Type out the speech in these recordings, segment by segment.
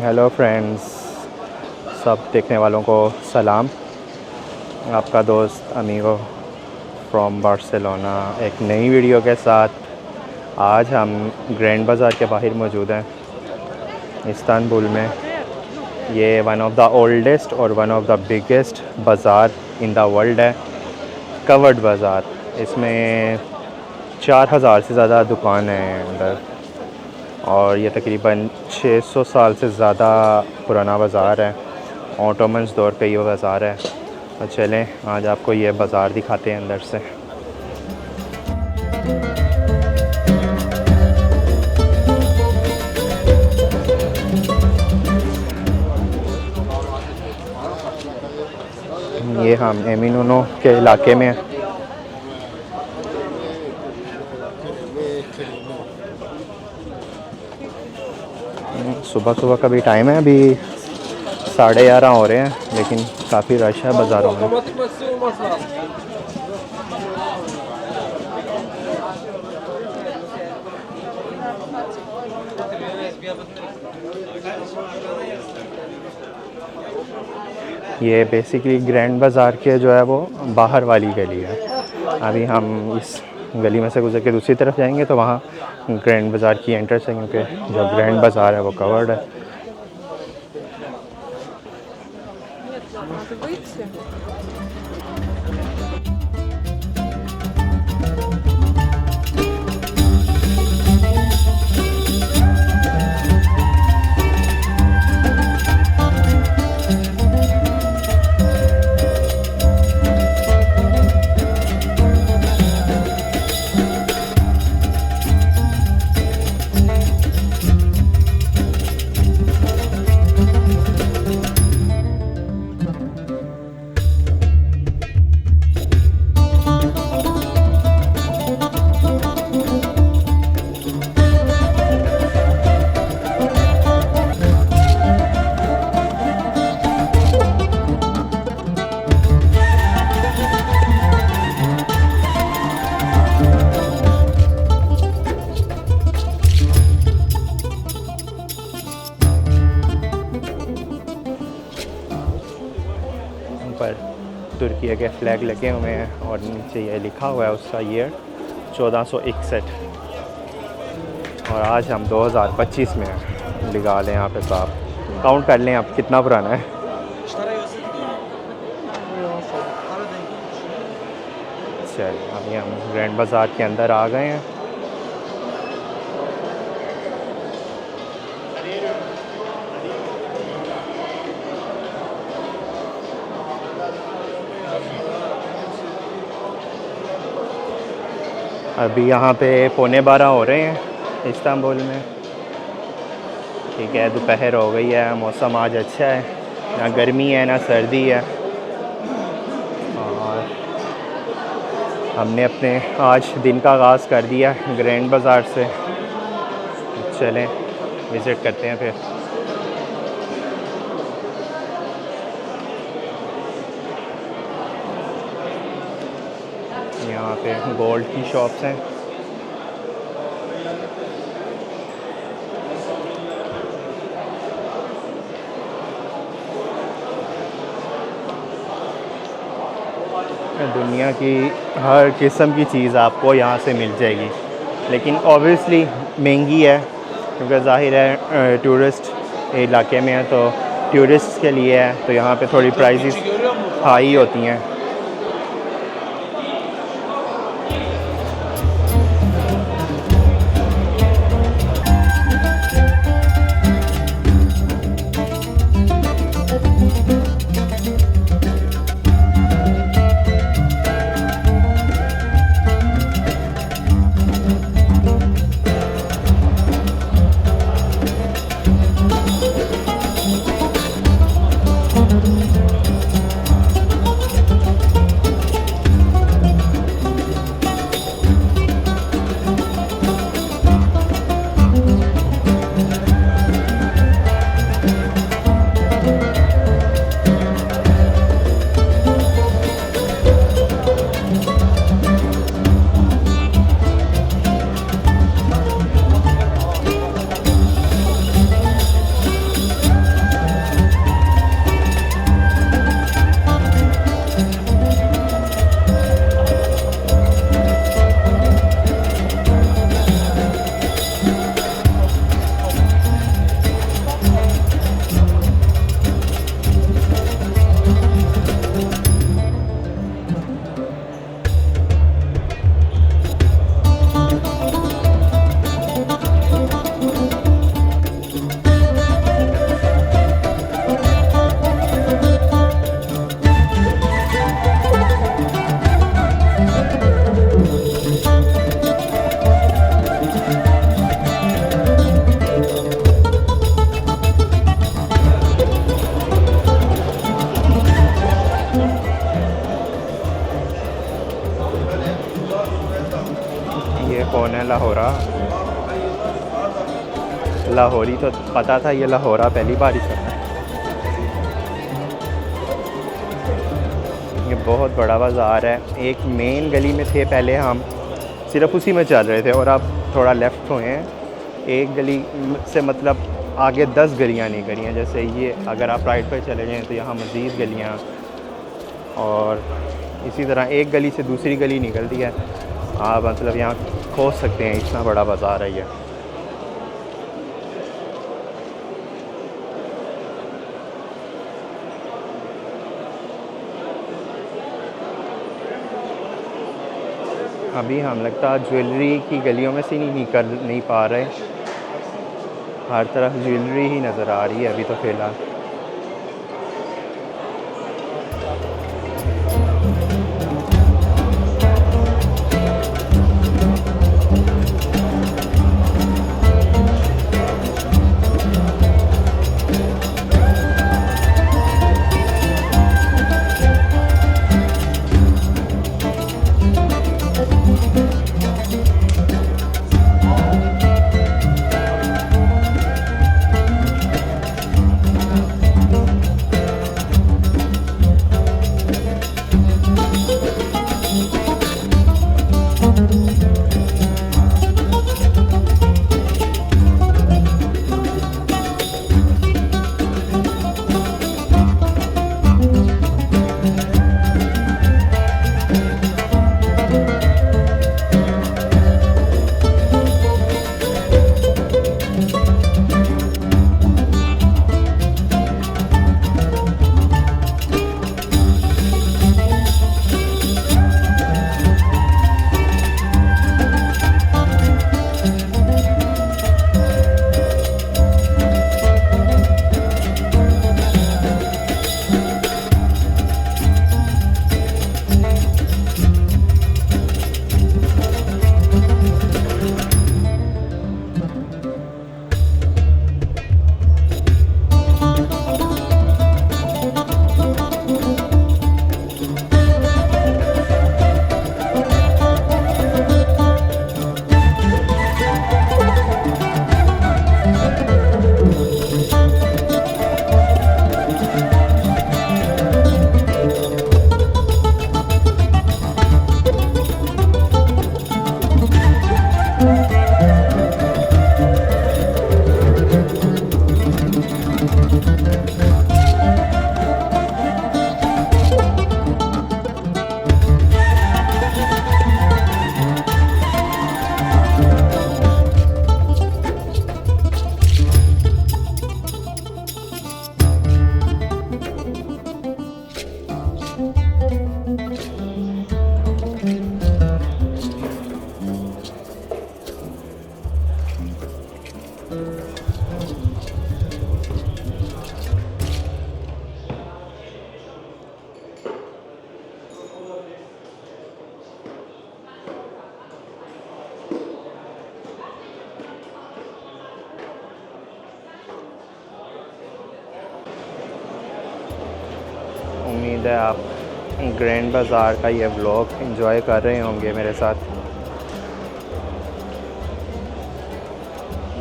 Hello friends, सब देखने वालों को सलाम। आपका दोस्त अमीगो फ्रॉम बार्सिलोना एक नई वीडियो के साथ आज हम ग्रैंड बाज़ार के बाहर मौजूद हैं इस्तांबुल में। ये वन ऑफ द ओल्डेस्ट और वन ऑफ द बिगेस्ट बाज़ार इन द वर्ल्ड है, कवर्ड बाज़ार। इसमें 4000 से ज़्यादा दुकान हैं अंदर और ये तकरीबन 600 साल से ज़्यादा पुराना बाज़ार है। ऑटोमन्स दौर पे ये बाज़ार है। तो चलें आज आपको ये बाज़ार दिखाते हैं अंदर से। ये हम एमिनो के इलाके में हैं। सुबह सुबह का भी टाइम है, अभी 11:30 हो रहे हैं, लेकिन काफ़ी रश है बाज़ारों में। ये बेसिकली ग्रैंड बाज़ार के जो है वो बाहर वाली गली है। अभी हम इस गली में से गुजर के दूसरी तरफ जाएंगे तो वहाँ ग्रैंड बाज़ार की एंट्रेंस है, क्योंकि जो ग्रैंड बाज़ार है वो कवर्ड है। पर तुर्की के फ्लैग लगे हुए हैं और नीचे ये लिखा हुआ है उसका ईयर 1461 और आज हम 2025 में हैं। लगा लें यहाँ पे साहब, काउंट कर लें आप कितना पुराना है। चलिए अभी हम ग्रैंड बाज़ार के अंदर आ गए हैं। अभी यहाँ पे 11:15 हो रहे हैं इस्तांबुल में। ठीक है, दोपहर हो गई है, मौसम आज अच्छा है, ना गर्मी है ना सर्दी है। और हमने अपने आज दिन का आगाज़ कर दिया ग्रैंड बाज़ार से। चलें विज़िट करते हैं फिर। यहाँ पे गोल्ड की शॉप्स हैं। दुनिया की हर किस्म की चीज़ आपको यहाँ से मिल जाएगी, लेकिन ऑब्वियसली महंगी है, क्योंकि ज़ाहिर है टूरिस्ट इलाके में है तो टूरिस्ट के लिए है, तो यहाँ पे थोड़ी प्राइसेस हाई होती हैं। ये कौन है? लाहौरा। लाहौरी तो पता था, ये लाहौरा पहली बार ही सुना। ये बहुत बड़ा बाज़ार है। एक मेन गली में थे पहले हम, सिर्फ उसी में चल रहे थे, और अब थोड़ा लेफ़्ट हुए हैं। एक गली से मतलब आगे 10 गलियाँ नहीं करी हैं। जैसे ये अगर आप राइट पर चले जाएँ तो यहाँ मज़ीद गलियाँ, और इसी तरह एक गली से दूसरी गली निकलती है। आप मतलब यहाँ खोज सकते हैं, इतना बड़ा बाज़ार है ये। अभी हम लगता है ज्वेलरी की गलियों में से नहीं पा रहे। हर तरफ ज्वेलरी ही नज़र आ रही है अभी तो फ़िलहाल। उम्मीद है आप ग्रैंड बाज़ार का ये व्लॉग एंजॉय कर रहे होंगे मेरे साथ।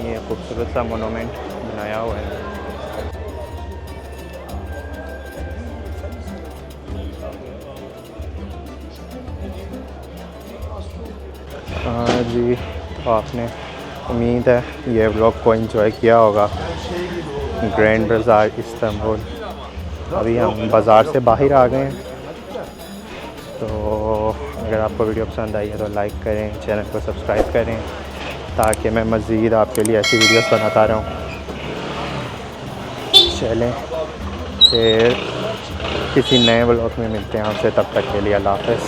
ये खूबसूरत सा मोनूमेंट बनाया हुआ है। हाँ जी, तो आपने उम्मीद है ये व्लॉग को एंजॉय किया होगा। ग्रैंड बाज़ार इस्तांबुल। अभी हम बाज़ार से बाहर आ गए हैं। तो अगर आपको वीडियो पसंद आई है तो लाइक करें, चैनल को सब्सक्राइब करें, ताकि मैं मज़ीद आपके लिए ऐसी वीडियोस बनाता रहूं। चलें फिर किसी नए व्लॉग में मिलते हैं आपसे, तब तक के लिए अल्लाह हाफ़िज़।